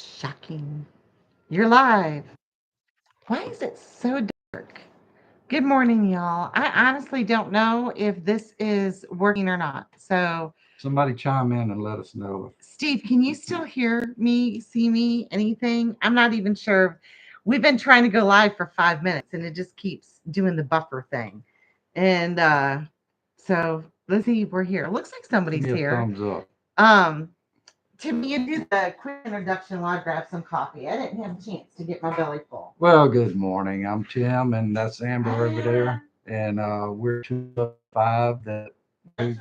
Shocking. You're live. Why is it so dark? Good morning, y'all. I honestly don't know if this is working or not. So, Somebody chime in and let us know. Steve, can you still hear me, see me, anything? I'm not even sure. We've been trying to go live for 5 minutes and it just keeps doing the buffer thing. And so let's see if we're here. Looks like Give somebody's me a here. thumbs up. Um, Timmy, you do the quick introduction while I grab some coffee. I didn't have a chance to get my belly full. Well, good morning. I'm Tim, and that's Amber over there. And we're two of five that moved,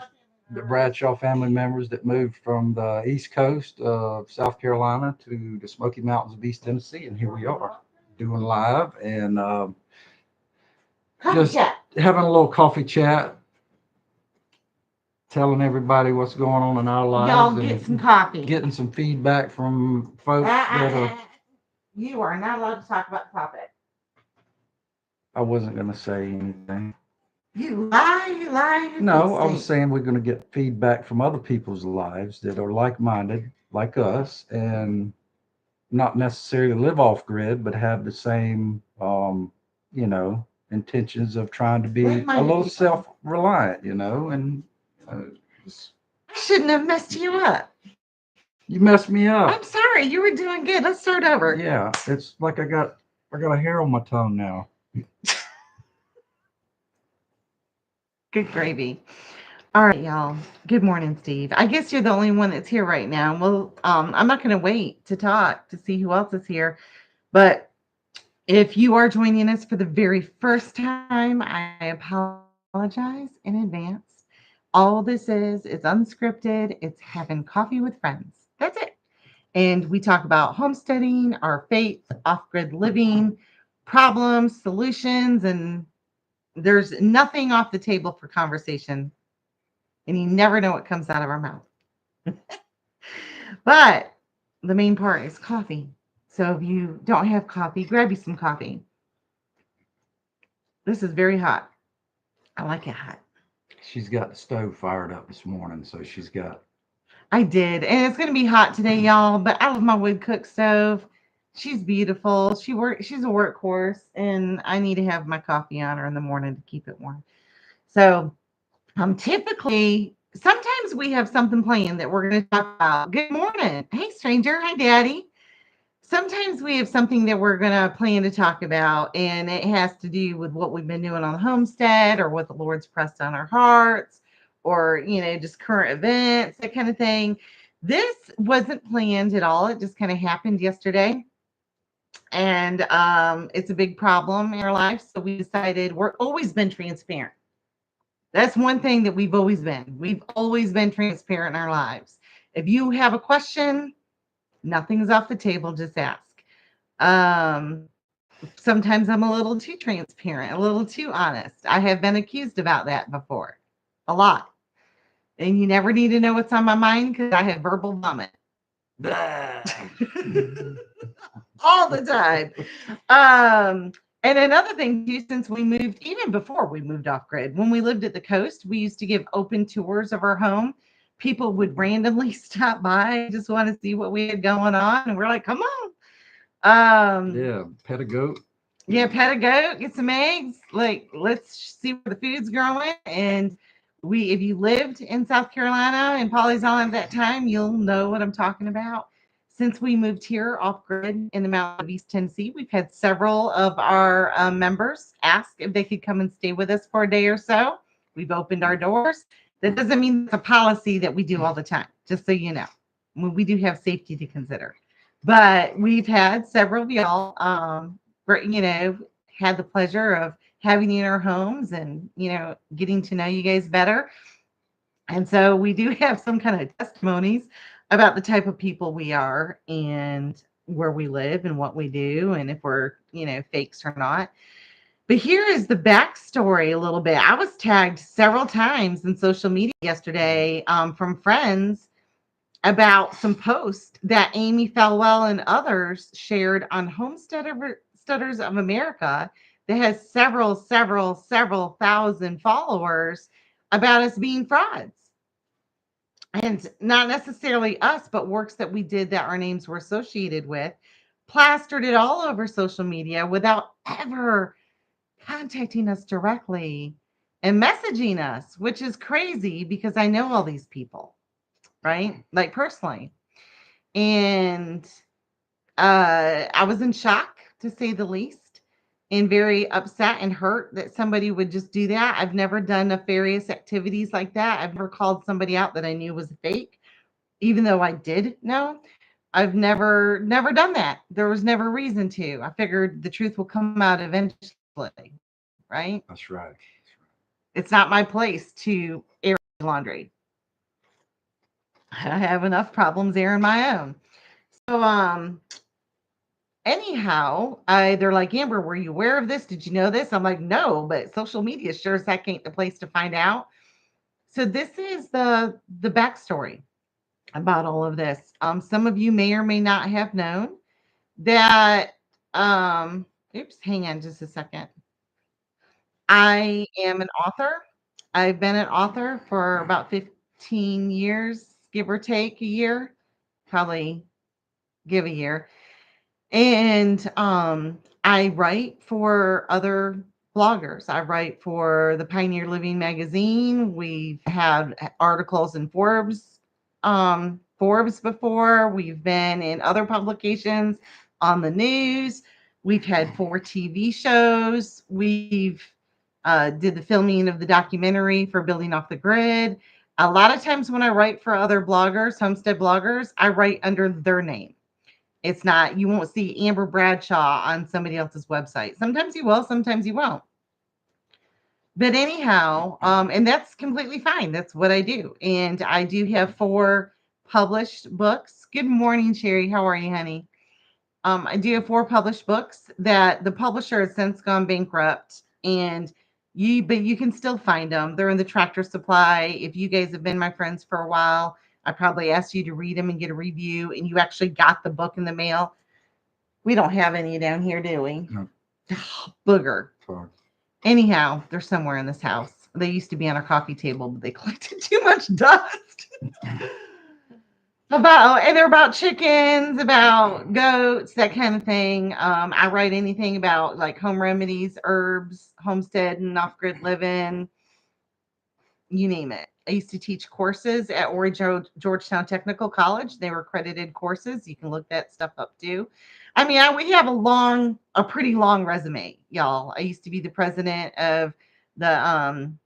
the Bradshaw family members that moved from the East Coast of South Carolina to the Smoky Mountains of East Tennessee. And here we are doing live and Coffee just chat. having a little coffee chat, telling everybody what's going on in our Y'all lives get some and coffee. getting some feedback from folks that are. You are not allowed to talk about the topic. I wasn't going to say anything. You lie, you lie, you big No, I was stink. saying we're going to get feedback from other people's lives that are like-minded, like us, and not necessarily live off grid, but have the same, you know, intentions of trying to be a Like-minded little people. self-reliant, and uh, I shouldn't have messed you up. you messed me I'm up. sorry. You were doing good. Let's start over. Yeah, it's like I got a hair on my tongue now. Good gravy. All right, y'all. Good morning, Steve. I guess you're the only one that's here right now. Well, I'm not going to wait to talk to see who else is here. But if you are joining us for the very first time, I apologize in advance. All this is it's unscripted. It's having coffee with friends. That's it. And we talk about homesteading, our faith, off grid living, problems, solutions, and there's nothing off the table for conversation. And you never know what comes out of our mouth. But the main part is coffee. So if you don't have coffee, grab you some coffee. This is very hot. I like it hot. She's got the stove fired up this morning, so I did. And it's going to be hot today, y'all, but I love my wood cook stove. She's beautiful. She's a workhorse and I need to have my coffee on her in the morning to keep it warm. So, typically sometimes we have something planned that we're going to talk about. Good morning. Hey stranger. Hi daddy. Sometimes we have something that we're going to plan to talk about, and it has to do with what we've been doing on the homestead or what the Lord's pressed on our hearts or, just current events, that kind of thing. This wasn't planned at all. It just kind of happened yesterday. And it's a big problem in our life. So we decided we're always been transparent. That's one thing that we've always been. We've always been transparent in our lives. If you have a question, nothing's off the table, just ask. Um, Sometimes I'm a little too transparent, a little too honest. I have been accused about that before, a lot. And you never need to know what's on my mind because I have verbal vomit all the time. And another thing too, since we moved, even before we moved off grid, when we lived at the coast, we used to give open tours of our home. People would randomly stop by, just want to see what we had going on, and we're like, "Come on." yeah, pet a goat. Yeah, pet a goat, get some eggs. Like, let's see where the food's growing. And if you lived in South Carolina and Polly's Island at that time, you'll know what I'm talking about. Since we moved here off grid in the mountains of East Tennessee, we've had several of our members ask if they could come and stay with us for a day or so. We've opened our doors. That doesn't mean it's a policy that we do all the time, just so you know. We do have safety to consider. But we've had several of y'all had the pleasure of having you in our homes and, getting to know you guys better. And so we do have some kind of testimonies about the type of people we are and where we live and what we do and if we're, fakes or not. But here is the backstory a little bit. I was tagged several times in social media yesterday from friends about some posts that Amy Falwell and others shared on Homesteaders of America that has several thousand followers about us being frauds. and not necessarily us, but works that we did that our names were associated with, plastered it all over social media without ever contacting us directly and messaging us, which is crazy because I know all these people, right? Like personally. And I was in shock to say the least, and very upset and hurt that somebody would just do that. I've never done nefarious activities like that. I've never called somebody out that I knew was fake, even though I did know. I've never done that. There was never reason to. I figured the truth will come out eventually, right? That's right. It's not my place to air laundry. I have enough problems airing my own. So anyhow, they're like, Amber, were you aware of this? Did you know this? I'm like, no, but social media sure as heck ain't the place to find out. So this is the backstory about all of this. Some of you may or may not have known that oops, hang on just a second. I am an author. I've been an author for about 15 years, give or take a year, probably give a year. And I write for other bloggers. I write for the Pioneer Living magazine. We've had articles in Forbes before. We've been in other publications on the news. We've had 4 TV shows. We've did the filming of the documentary for Building Off the Grid. A lot of times when I write for other bloggers, homestead bloggers, I write under their name. It's not, you won't see Amber Bradshaw on somebody else's website. Sometimes you will, sometimes you won't. But anyhow, and that's completely fine. That's what I do. And I do have 4 published books. Good morning, Sherry. How are you, honey? I do have 4 published books that the publisher has since gone bankrupt, and but you can still find them. They're in the Tractor Supply. If you guys have been my friends for a while, I probably asked you to read them and get a review, and you actually got the book in the mail. We don't have any down here, do we? No. Booger. Sorry. Anyhow, they're somewhere in this house. They used to be on our coffee table, but they collected too much dust. And they're about chickens, about goats, that kind of thing. I write anything about like home remedies, herbs, homestead and off-grid living, you name it. I used to teach courses at Georgetown Technical College. They were accredited courses. You can look that stuff up too. I mean, we have a pretty long resume, y'all. I used to be the president of the I'm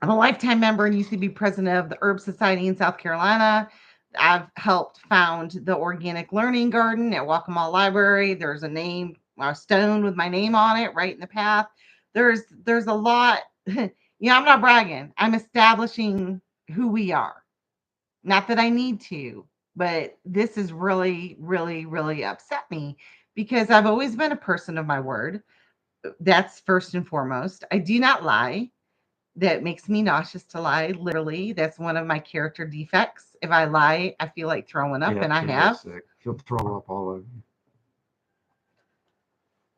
a lifetime member and used to be president of the Herb Society in South Carolina. I've helped found the Organic Learning Garden at Waccamaw Library. There's a stone with my name on it, right in the path. There's a lot. I'm not bragging. I'm establishing who we are. Not that I need to, but this is really, really, really upset me because I've always been a person of my word. That's first and foremost. I do not lie. That makes me nauseous to lie. Literally, that's one of my character defects. If I lie, I feel like throwing up, and I she'll get have. sick. She'll throw up all over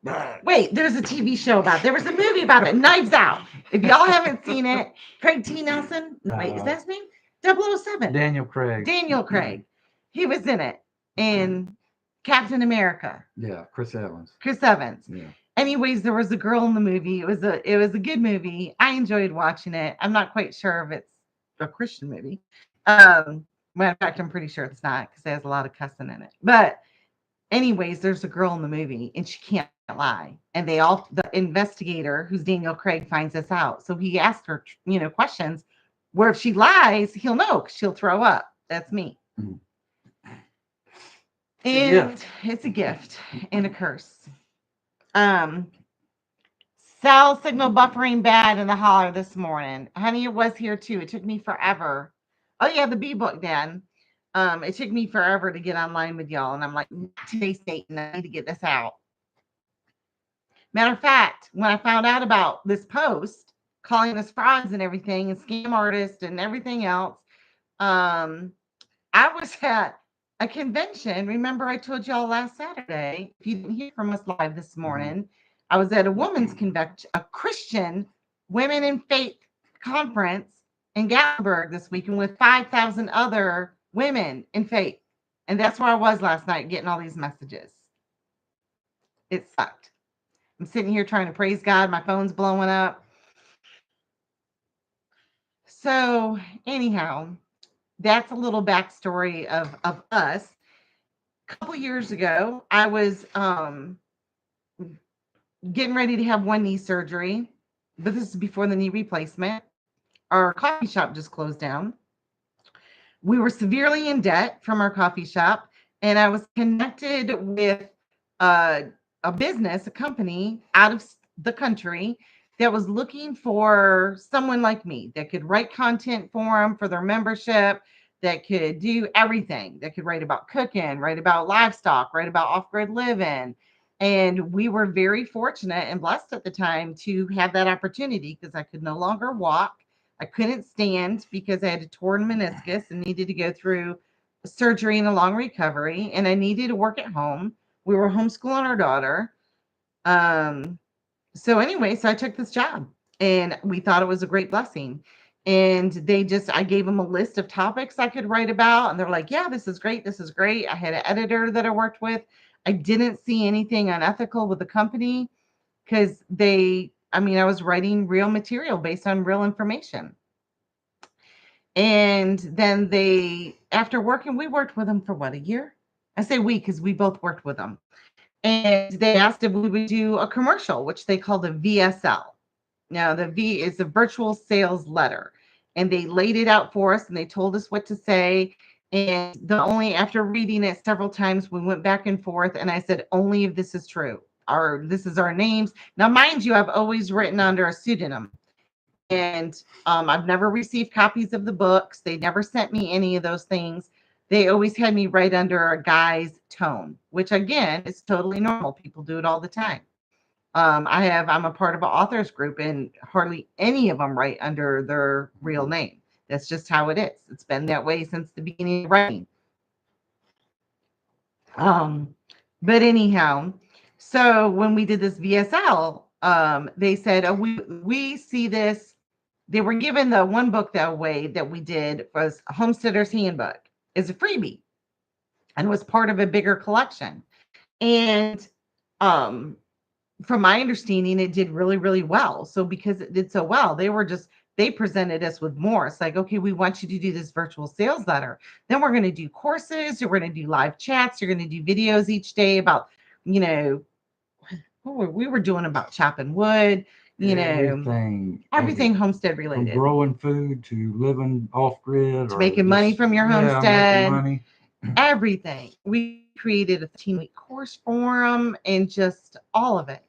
you. Wait, there's a TV show about it. There was a movie about it, Knives Out. If y'all haven't seen it, Craig T. Nelson. Wait, is that his name? 007. Daniel Craig. Daniel Craig. He was in it. And Captain America. Yeah, Chris Evans. Chris Evans. Yeah. Anyways, there was a girl in the movie. It was a good movie. I enjoyed watching it. I'm not quite sure if it's a Christian movie. Matter of fact, I'm pretty sure it's not because it has a lot of cussing in it. But anyways, there's a girl in the movie and she can't lie. And the investigator, who's Daniel Craig, finds this out. So he asked her, questions where if she lies, he'll know because she'll throw up. That's me. Mhm. And it's a gift and a curse. Cell signal buffering bad in the holler this morning. Honey, it was here too. It took me forever. Oh yeah, the B book, Dan. It took me forever to get online with y'all. And I'm like, today, Satan, I need to get this out. Matter of fact, when I found out about this post, calling us frauds and everything, and scam artists and everything else, I was at a convention. Remember, I told y'all last Saturday, if you didn't hear from us live this morning, I was at a women's convention, a Christian women in faith conference in Gatlinburg this weekend with 5,000 other women in faith. And that's where I was last night getting all these messages. It sucked. I'm sitting here trying to praise God. My phone's blowing up. So, anyhow, that's a little backstory of us. A couple years ago, I was getting ready to have one knee surgery, but this is before the knee replacement. Our coffee shop just closed down. We were severely in debt from our coffee shop, and I was connected with a, a business, a company out of the country that was looking for someone like me that could write content for them for their membership, that could do everything, that could write about cooking, write about livestock, write about off-grid living. And we were very fortunate and blessed at the time to have that opportunity because I could no longer walk. I couldn't stand because I had a torn meniscus and needed to go through surgery and a long recovery. And I needed to work at home. We were homeschooling our daughter. Um, so anyway, so I took this job and we thought it was a great blessing. And I gave them a list of topics I could write about. And they're like, yeah, this is great. This is great. I had an editor that I worked with. I didn't see anything unethical with the company because I was writing real material based on real information. And then after working, we worked with them for what, a year? I say we because we both worked with them. And they asked if we would do a commercial, which they called a VSL. Now, the V is a virtual sales letter. And they laid it out for us and they told us what to say. And after reading it several times, we went back and forth. And I said, only if this is true. This is our names. Now, mind you, I've always written under a pseudonym. And I've never received copies of the books. They never sent me any of those things. They always had me write under a guy's tone, which again is totally normal. People do it all the time. I'm a part of an authors group, and hardly any of them write under their real name. That's just how it is. It's been that way since the beginning of writing. Um, but anyhow, so when we did this VSL, they said, "Oh, we see this." They were given the one book that way that we did was Homesteaders Handbook is a freebie and was part of a bigger collection. And um, from my understanding, it did really, really well. So because it did so well, they presented us with more. It's like, okay, we want you to do this virtual sales letter. Then we're going to do courses. We're going to do live chats. You're going to do videos each day about, you know, we were doing about chopping wood, Everything, everything homestead from related, growing food to living off grid to or making money just, from your yeah, making homestead, money. everything. We created a 13-week course for them and just all of it.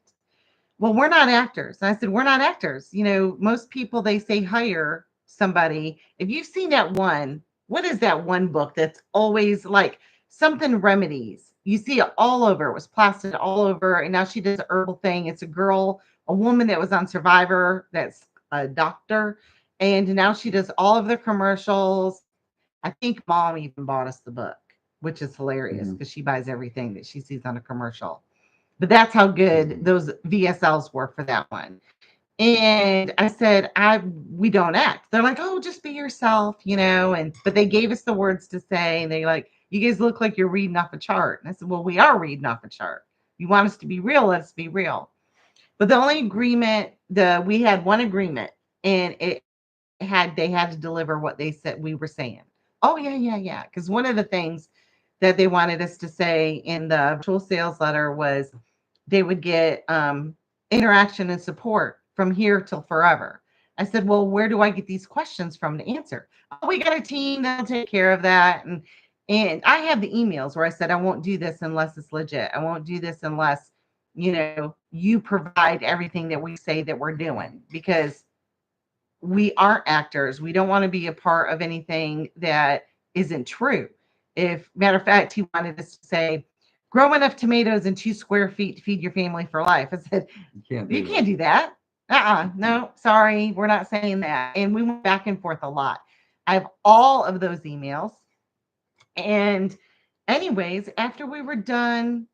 Well, we're not actors. And I said, we're not actors. Most people, they say hire somebody. If you've seen that one, what is that one book that's always like something remedies? You see it all over. It was plastered all over. And now she does a herbal thing. It's a woman that was on Survivor that's a doctor. And now she does all of the commercials. I think mom even bought us the book, which is hilarious because she buys everything that she sees on a commercial. But that's how good those VSLs were for that one. And I said, we don't act. They're like, oh, just be yourself, but they gave us the words to say, and they like, you guys look like you're reading off a chart. And I said, well, we are reading off a chart. You want us to be real, let's be real. But the only agreement, we had one agreement, and they had to deliver what they said we were saying. Oh, yeah, yeah, yeah. Because one of the things that they wanted us to say in the virtual sales letter was they would get interaction and support from here till forever. I said, well, where do I get these questions from to answer? Oh, we got a team that'll take care of that. And I have the emails where I said, I won't do this unless it's legit. I won't do this unless, you provide everything that we say that we're doing, because we aren't actors. We don't want to be a part of anything that isn't true. If matter of fact, he wanted us to say, grow enough tomatoes in 2 square feet to feed your family for life. I said, you can't do that. No, sorry, we're not saying that. And we went back and forth a lot. I have all of those emails. And anyways, after we were done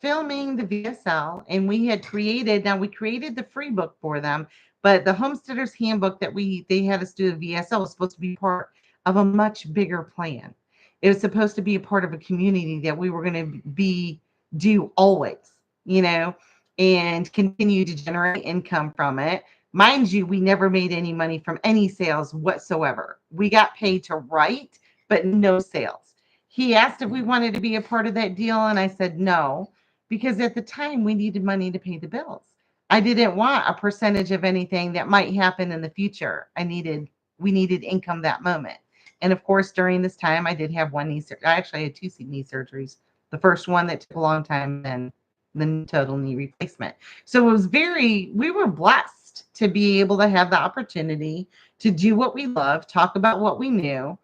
filming the VSL and we created the free book for them, But the Homesteaders Handbook that they had us do the VSL was supposed to be part of a much bigger plan. It was supposed to be a part of a community that we were going to be do always, you know, and continue to generate income from it. Mind you, we never made any money from any sales whatsoever. We got paid to write, but no sales. He asked if we wanted to be a part of that deal, and I said no, because at the time we needed money to pay the bills. I didn't want a percentage of anything that might happen in the future. We needed income that moment. And of course, during this time, I did have one knee surgery. I actually had two knee surgeries. The first one that took a long time, and then the total knee replacement. So it was we were blessed to be able to have the opportunity to do what we love, talk about what we knew,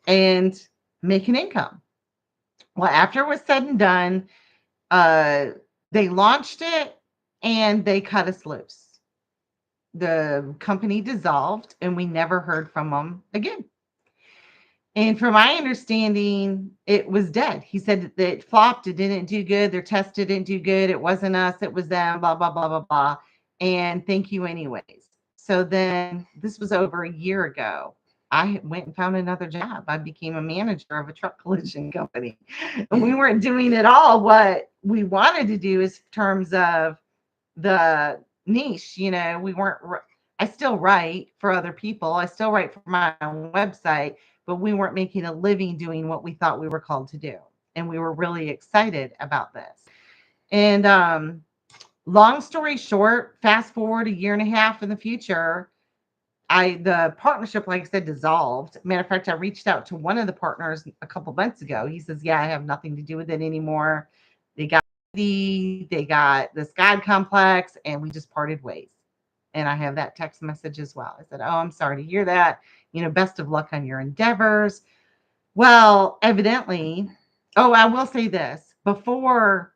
and make an income. Well, after it was said and done, uh, they launched it and they cut us loose. The company dissolved and we never heard from them again. And from my understanding, it was dead. He said that it flopped. It didn't do good. Their test didn't do good. It wasn't us. It was them, blah, blah, blah, blah, blah. And thank you anyways. So then this was over a year ago. I went and found another job. I became a manager of a truck collision company. And we weren't doing at all what we wanted to do in terms of the niche. You know, we weren't, I still write for other people. I still write for my own website, but we weren't making a living doing what we thought we were called to do. And we were really excited about this. And long story short, fast forward a year and a half in the future, the partnership, like I said, dissolved. Matter of fact, I reached out to one of the partners a couple months ago. He says, "Yeah, I have nothing to do with it anymore. They got they got this God complex, and we just parted ways." And I have that text message as well. I said, "Oh, I'm sorry to hear that. You know, best of luck on your endeavors." Well, evidently, oh, I will say this before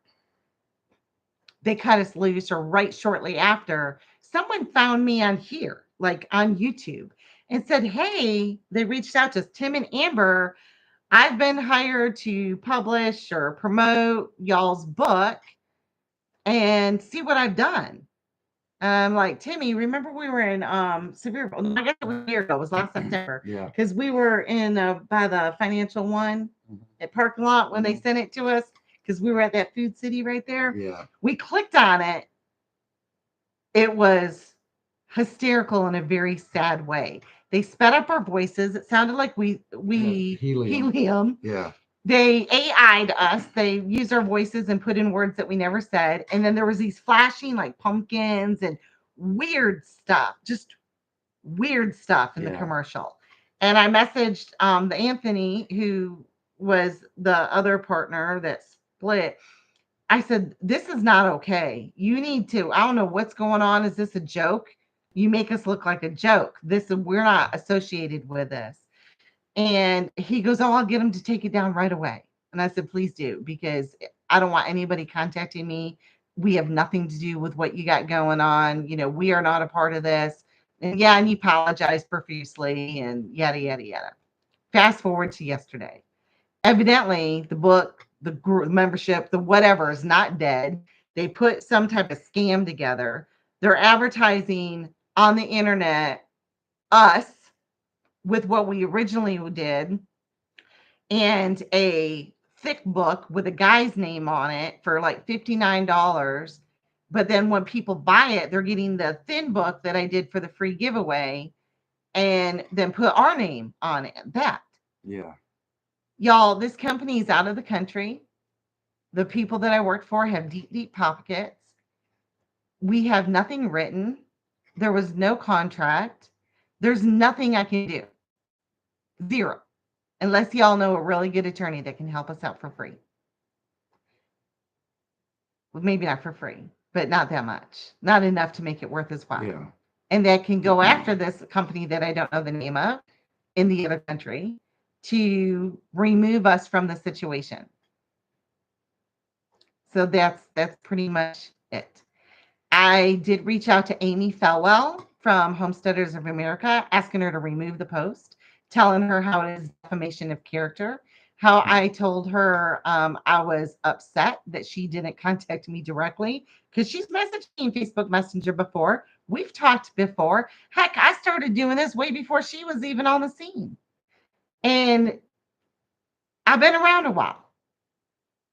they cut us loose, or right shortly after, someone found me on here, like on YouTube, and said, "Hey," they reached out to us, "Tim and Amber, I've been hired to publish or promote y'all's book and see what I've done." And I'm like, "Timmy, remember we were in severe, I guess it was a year ago, it was last September, Yeah. because we were in by the Financial One at parking lot when they sent it to us, because we were at that Food City right there. Yeah. We clicked on it. It was hysterical in a very sad way. They sped up our voices. It sounded like we Helium. helium. Yeah. They AI'd us. They used our voices and put in words that we never said. And then there was these flashing like pumpkins and weird stuff, just weird stuff in the Yeah. commercial. And I messaged the Anthony, who was the other partner that split. I said, "This is not okay. You need to, I don't know what's going on. Is this a joke? You make us look like a joke. We're not associated with this." And he goes, "Oh, I'll get him to take it down right away." And I said, "Please do, because I don't want anybody contacting me. We have nothing to do with what you got going on. You know, we are not a part of this." And yeah, and he apologized profusely and yada, yada, yada. Fast forward to yesterday. Evidently, the book, the group membership, the whatever is not dead. They put some type of scam together. They're advertising on the internet us with what we originally did, and a thick book with a guy's name on it for like $59. But then when people buy it, they're getting the thin book that I did for the free giveaway and then put our name on it. Yeah. Y'all, this company is out of the country. The people that I worked for have deep, deep pockets. We have nothing written. There was no contract. There's nothing I can do. Zero. Unless y'all know a really good attorney that can help us out for free. Well, maybe not for free, but not that much. Not enough to make it worth his while. Yeah. And that can go after this company that I don't know the name of in the other country to remove us from the situation. So that's pretty much it. I did reach out to Amy Felwell from Homesteaders of America, asking her to remove the post, telling her how it is defamation of character, how I told her I was upset that she didn't contact me directly, because she's messaged me in Facebook Messenger before, We've talked before. Heck, I started doing this way before she was even on the scene. And I've been around a while.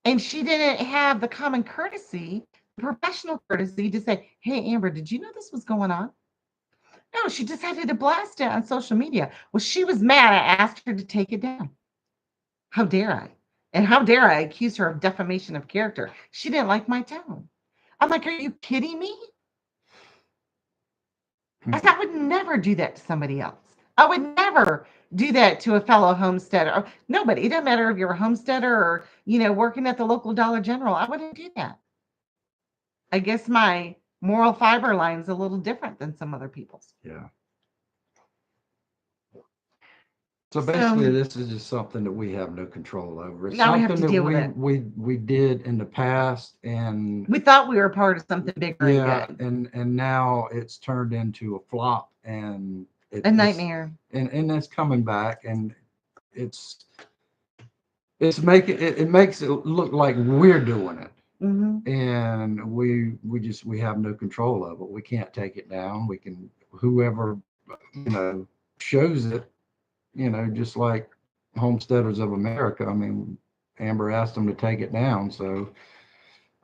And she didn't have the common courtesy, professional courtesy to say, "Hey, Amber, did you know this was going on?" No, she decided to blast it on social media. Well, she was mad. I asked her to take it down. How dare I? And how dare I accuse her of defamation of character? She didn't like my tone. I'm like, are you kidding me? I said, I would never do that to somebody else. I would never do that to a fellow homesteader. Nobody. It doesn't matter if you're a homesteader or, working at the local Dollar General. I wouldn't do that. I guess my moral fiber line is a little different than some other people's. Yeah. So basically, this is just something that we have no control over. It's now we have something to that deal with it. we did in the past, and We thought we were part of something bigger yeah, and good. and now it's turned into a flop, and A nightmare. and it's coming back, and it's making it makes it look like we're doing it. Mm-hmm. And we have no control of it. We can't take it down. We can, whoever shows it, just like Homesteaders of America. I mean, Amber asked them to take it down, so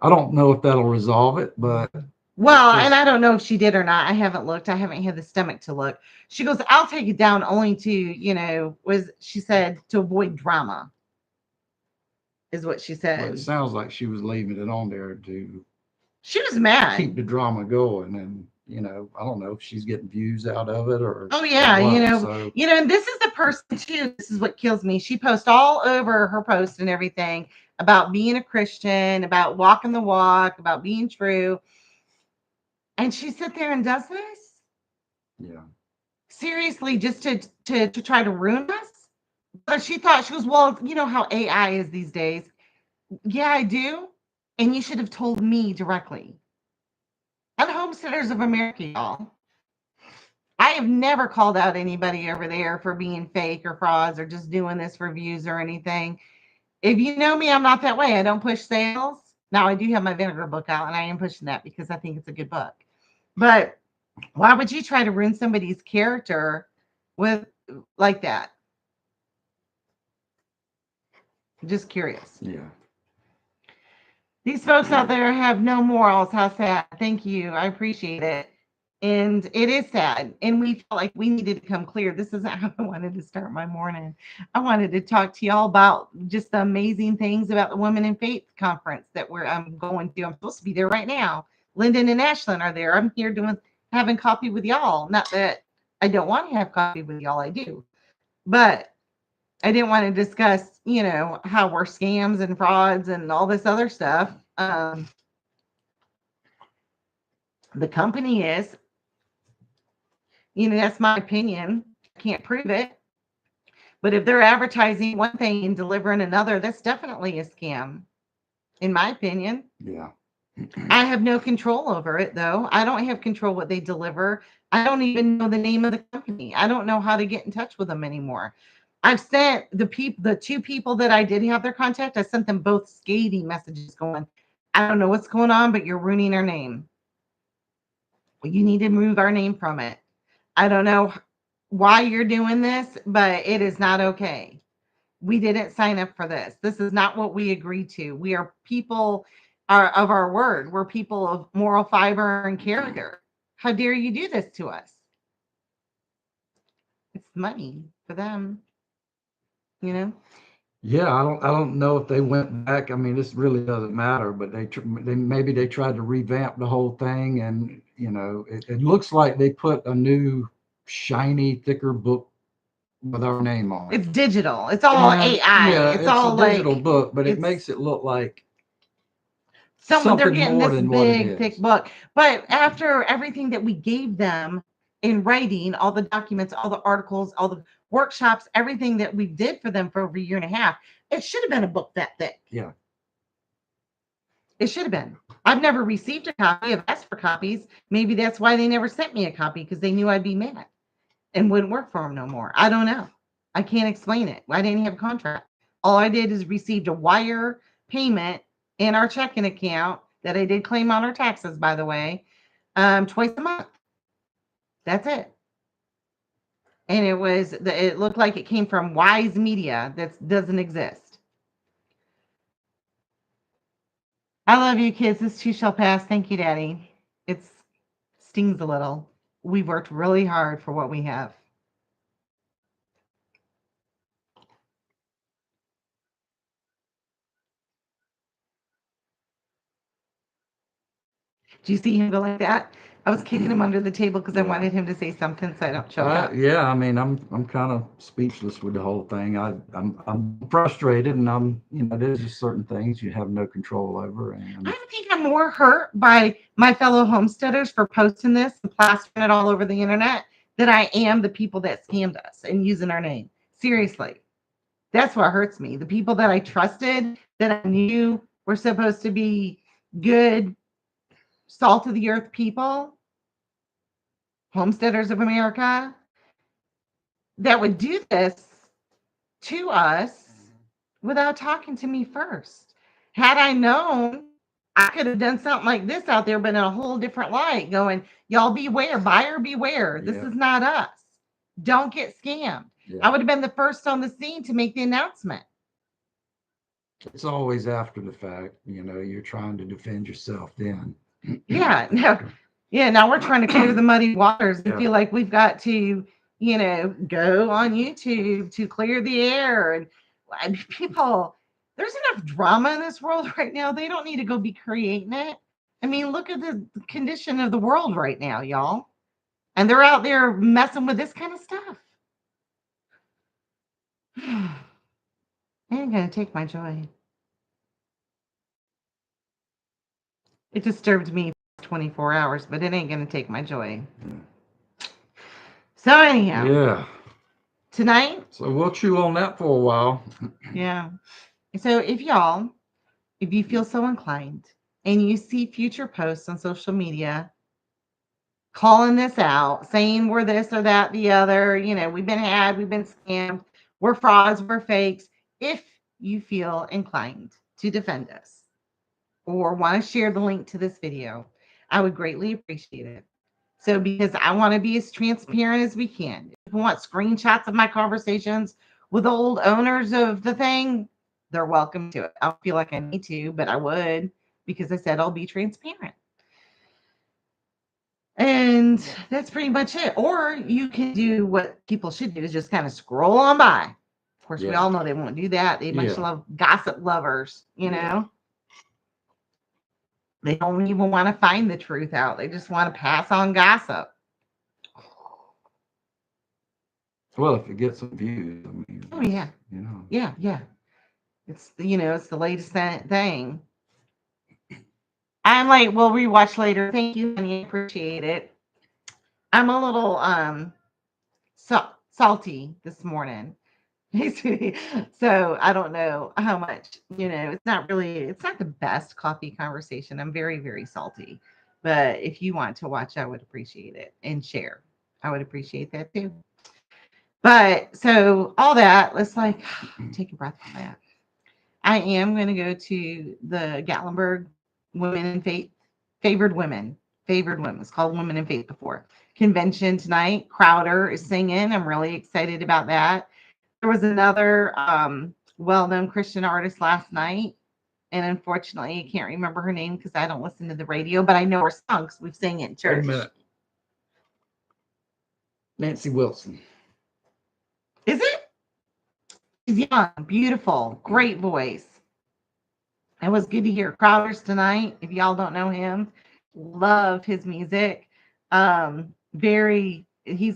I don't know if that'll resolve it, but Well, and I don't know if she did or not. I haven't looked. I haven't had the stomach to look. She goes, "I'll take it down only to, was she said to avoid drama," is what she well, it said. sounds like she was leaving it on there to She was mad. keep the drama going, and I don't know if she's getting views out of it or Oh yeah, what. So and this is the person too. This is what kills me. She posts all over her post and everything about being a Christian, about walking the walk, about being true. And she sit there and does this? yeah, Seriously, just to try to ruin us? But she thought, she goes, "Well, you know how AI is these days." Yeah, I do. And you should have told me directly. I'm Homesteaders of America, y'all. I have never called out anybody over there for being fake or frauds or just doing this for views or anything. If you know me, I'm not that way. I don't push sales. Now I do have my vinegar book out and I am pushing that because I think it's a good book. But why would you try to ruin somebody's character with like that? Just curious. yeah. These folks out there have no morals. How sad. Thank you. I appreciate it. And it is sad. And we felt like we needed to come clear. This isn't how I wanted to start my morning. I wanted to talk to y'all about just the amazing things about the Women in Faith conference that I'm going to. I'm supposed to be there right now. Lyndon and Ashlyn are there. I'm here having coffee with y'all. Not that I don't want to have coffee with y'all. I do. But I didn't want to discuss, how we're scams and frauds and all this other stuff. The company is, that's my opinion. I can't prove it. But if they're advertising one thing and delivering another, that's definitely a scam, in my opinion. Yeah. I have no control over it, though. I don't have control what they deliver. I don't even know the name of the company. I don't know how to get in touch with them anymore. I've sent the two people that I did have their contact, I sent them both scathing messages going, "I don't know what's going on, but you're ruining our name. You need to move our name from it. I don't know why you're doing this, but it is not okay. We didn't sign up for this. This is not what we agreed to. We are people of our word. We're people of moral fiber and character. How dare you do this to us?" It's money for them, you know? Yeah, I don't know if they went back. I mean, this really doesn't matter, but maybe they tried to revamp the whole thing, and it looks like they put a new shiny, thicker book with our name on it. It's digital. It's all And AI. yeah, It's it's a all digital like book, but it it's makes it look like they're something getting more this than what it big, thick is. book. But after everything that we gave them in writing, all the documents, all the articles, all the workshops, everything that we did for them for over a year and a half, it should have been a book that thick. Yeah. It should have been. I've never received a copy. I've asked for copies. Maybe that's why they never sent me a copy, because they knew I'd be mad and wouldn't work for them no more. I don't know. I can't explain it. I didn't have a contract. All I did is received a wire payment in our checking account that I did claim on our taxes, by the way, twice a month. That's it. And it looked like it came from Wise Media that doesn't exist. I love you, kids. This too shall pass. Thank you, Daddy. It stings a little. We've worked really hard for what we have. Do you see him go like that? I was kicking him under the table because I wanted him to say something so I don't choke up. Yeah, I mean, I'm kind of speechless with the whole thing. I'm frustrated, and there's just certain things you have no control over. And I think I'm more hurt by my fellow homesteaders for posting this and plastering it all over the internet than I am the people that scammed us and using our name. Seriously. That's what hurts me. The people that I trusted, that I knew were supposed to be good, salt of the earth people, homesteaders of America, that would do this to us without talking to me first. Had I known, I could have done something like this out there, but in a whole different light, going, y'all beware, buyer beware. This is not us. Don't get scammed. I would have been the first on the scene to make the announcement. It's always after the fact, you're trying to defend yourself then. Yeah. Now we're trying to clear the muddy waters and feel like we've got to, go on YouTube to clear the air. And people, there's enough drama in this world right now. They don't need to go be creating it. I mean, look at the condition of the world right now, y'all. And they're out there messing with this kind of stuff. Ain't gonna take my joy. It disturbed me for 24 hours, but it ain't gonna take my joy. So anyhow. Yeah. Tonight. So we'll chew on that for a while. Yeah. So if you feel so inclined and you see future posts on social media calling this out, saying we're this or that, the other, we've been scammed, we're frauds, we're fakes. If you feel inclined to defend us or want to share the link to this video, I would greatly appreciate it. So because I want to be as transparent as we can. If you want screenshots of my conversations with old owners of the thing, they're welcome to it. I don't feel like I need to, but I would, because I said I'll be transparent. And that's pretty much it. Or you can do what people should do, is just kind of scroll on by. Of course, we all know they won't do that. They much love gossip lovers, They don't even want to find the truth out. They just want to pass on gossip. Well, if it gets some views, I mean. Oh yeah. Yeah. It's it's the latest thing. I'm like, we'll rewatch later. Thank you, honey. I appreciate it. I'm a little salty this morning. So I don't know how much, it's not the best coffee conversation. I'm very, very salty. But if you want to watch, I would appreciate it, and share. I would appreciate that too. But so all that, let's take a breath on that. I am going to go to the Gatlinburg Women in Faith, Favored Women. It's called Women in Faith before. Convention tonight. Crowder is singing. I'm really excited about that. There was another well-known Christian artist last night, and unfortunately, I can't remember her name because I don't listen to the radio, but I know her song because we've sang it in church. Wait a minute. Nancy Wilson. Is it? She's young, beautiful, great voice. It was good to hear Crowder's tonight. If y'all don't know him, love his music. He's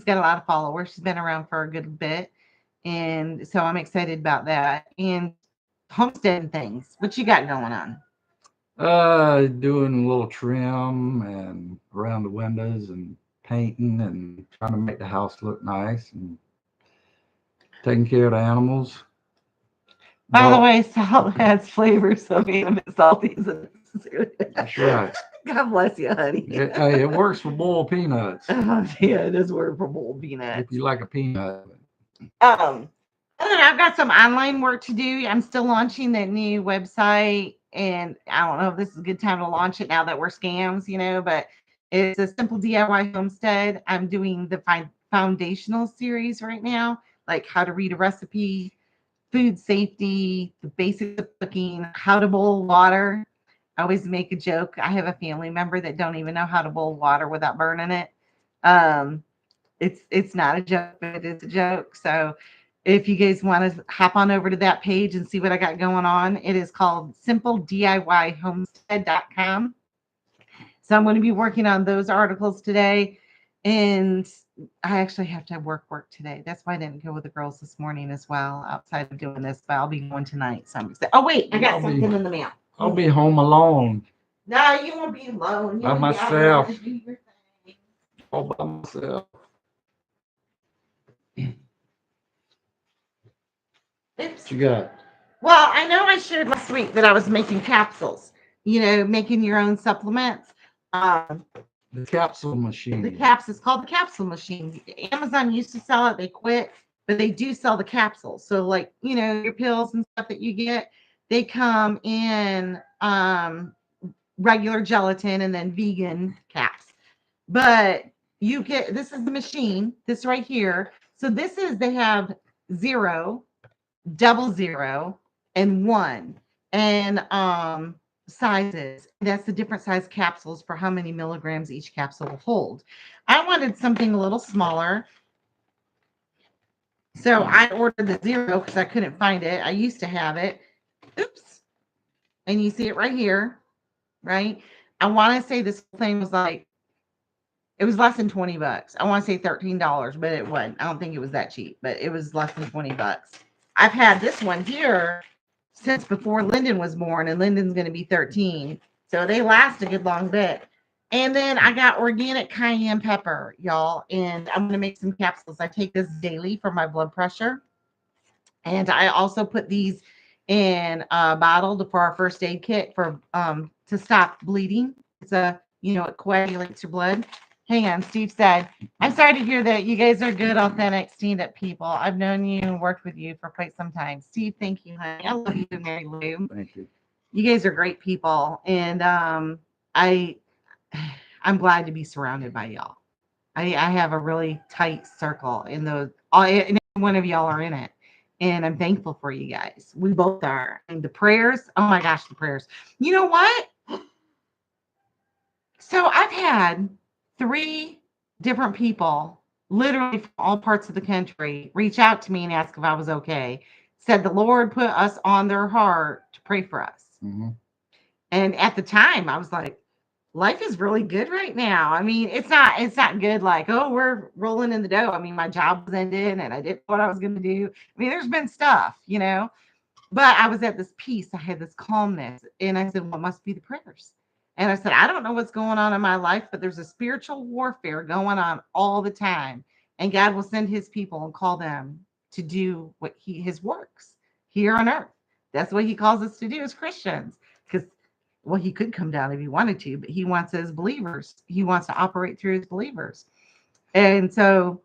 got a lot of followers. She's been around for a good bit. And so I'm excited about that. And homesteading things. What you got going on? Doing a little trim and around the windows and painting and trying to make the house look nice and taking care of the animals. By the way, salt adds flavor, so being a bit salty isn't necessarily. That's right. God bless you, honey. It works for boiled peanuts. Yeah, it does work for boiled peanuts. If you like a peanut. I've got some online work to do. I'm still launching that new website, and I don't know if this is a good time to launch it now that we're scams, but It's a simple DIY homestead. I'm doing the foundational series right now, like how to read a recipe, food safety, the basics of cooking, how to boil water. I always make a joke. I have a family member that don't even know how to boil water without burning it. Um, it's not a joke, but it is a joke. So if you guys want to hop on over to that page and see what I got going on, it is called simplediyhomestead.com. So I'm going to be working on those articles today. And I actually have to work today. That's why I didn't go with the girls this morning as well, outside of doing this, but I'll be going tonight. So I'm excited. Oh, wait, I got something in the mail. I'll be home alone No, you won't be alone. by You'll be out myself. and do your thing. All by myself. Oops. What you got? Well, I know I shared last week that I was making capsules, making your own supplements. Um, The capsule the machine. caps is called the capsule machine. Amazon used to sell it, they quit, but they do sell the capsules. So, like, your pills and stuff that you get, they come in regular gelatin and then vegan caps. But you get this is the machine, this right here. So they have zero, double zero, and one, and sizes. That's the different size capsules for how many milligrams each capsule will hold. I wanted something a little smaller, so I ordered the zero because I couldn't find it. I used to have it. Oops. And you see it right here, right? I want to say this thing was like, it was less than $20. I want to say $13, but it wasn't. I don't think it was that cheap, but it was less than $20. I've had this one here since before Lyndon was born, and Lyndon's going to be 13. So they last a good long bit. And then I got organic cayenne pepper, y'all, and I'm going to make some capsules. I take this daily for my blood pressure. And I also put these in a bottle for our first aid kit for to stop bleeding. It coagulates your blood. Hang on, Steve said, I'm sorry to hear that you guys are good, authentic, stand-up people. I've known you and worked with you for quite some time. Steve, thank you, honey. I love you, Mary Lou. Thank you. You guys are great people, and I I'm glad to be surrounded by y'all. I have a really tight circle in those. And every one of y'all are in it, and I'm thankful for you guys. We both are. And the prayers, oh my gosh, the prayers. You know what? So I've had three different people, literally from all parts of the country, reach out to me and ask if I was okay. Said the Lord put us on their heart to pray for us. Mm-hmm. And at the time, I was like, life is really good right now. I mean, it's not good like, oh, we're rolling in the dough. I mean, my job was ended and I didn't know what I was going to do. I mean, there's been stuff. But I was at this peace. I had this calmness. And I said, well, it must be the prayers. And I said, I don't know what's going on in my life, but there's a spiritual warfare going on all the time. And God will send his people and call them to do his works here on earth. That's what he calls us to do as Christians. Because, well, he could come down if he wanted to, but he wants his believers. He wants to operate through his believers. And so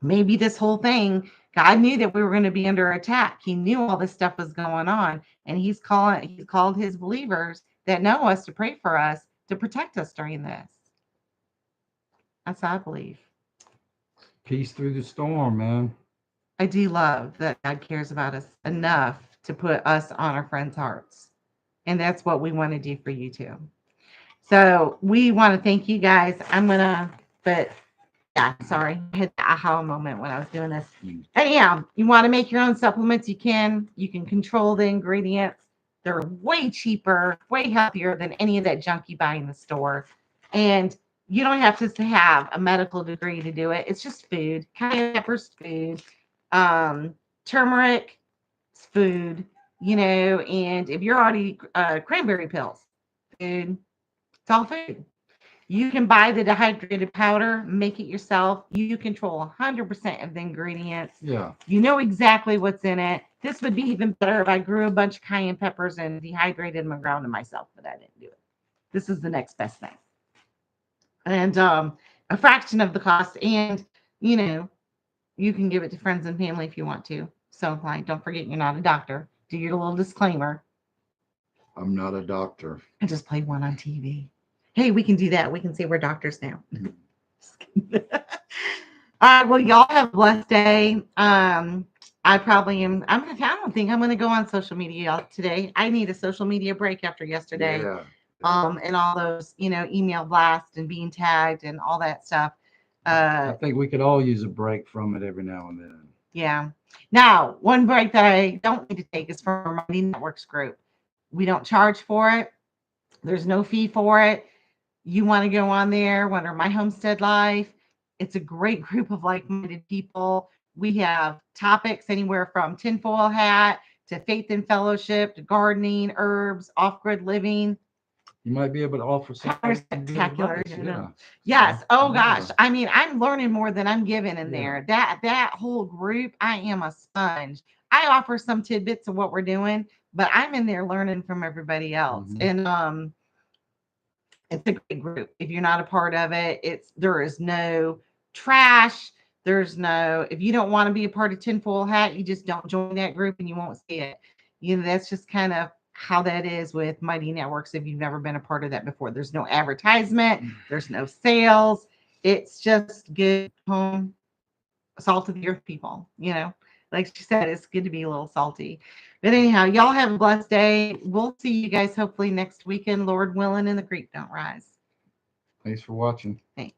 maybe this whole thing, God knew that we were going to be under attack. He knew all this stuff was going on, and he called his believers that know us to pray for us to protect us during this. That's what I believe. Peace through the storm, man. I do love that God cares about us enough to put us on our friends' hearts. And that's what we want to do for you too. So we want to thank you guys. But yeah, sorry. I had the aha moment when I was doing this. And yeah, you want to make your own supplements, you can. You can control the ingredients. They're way cheaper, way healthier than any of that junk you buy in the store. And you don't have to have a medical degree to do it. It's just food. Cayenne pepper's food. Turmeric is food, and if you're already cranberry pills, food, it's all food. You can buy the dehydrated powder, make it yourself. You control 100% of the ingredients. Yeah. You know exactly what's in it. This would be even better if I grew a bunch of cayenne peppers and dehydrated them and ground them myself, but I didn't do it. This is the next best thing. And a fraction of the cost. And, you can give it to friends and family if you want to. So, like, don't forget you're not a doctor. Do your little disclaimer. I'm not a doctor. I just played one on TV. Hey, we can do that. We can say we're doctors now. Just kidding. All right. Well, y'all have a blessed day. I probably am. I don't think I'm gonna go on social media today. I need a social media break after yesterday. Yeah. And all those, email blasts and being tagged and all that stuff. I Uh, think we could all use a break from it every now and then. yeah. Now, one break that I don't need to take is from our Mighty Networks group. We don't charge for it. There's no fee for it. You want to go on there, wonder my homestead life. It's a great group of like-minded people. We have topics anywhere from tinfoil hat to faith and fellowship to gardening, herbs, off-grid living. You might be able to offer some good Spectacular, advice. Yeah. Yes. So, Oh yeah. gosh. I mean, I'm learning more than I'm giving in Yeah. there. That whole group, I am a sponge. I offer some tidbits of what we're doing, but I'm in there learning from everybody else. Mhm. And it's a great group. If you're not a part of it, there is no trash. There's no, if you don't want to be a part of tinfoil hat, you just don't join that group and you won't see it. That's just kind of how that is with Mighty Networks. If you've never been a part of that before, there's no advertisement, there's no sales. It's just good home, salt of the earth people. Like she said, it's good to be a little salty. But anyhow, y'all have a blessed day. We'll see you guys hopefully next weekend, Lord willing, and the creek don't rise. Thanks for watching. Thanks.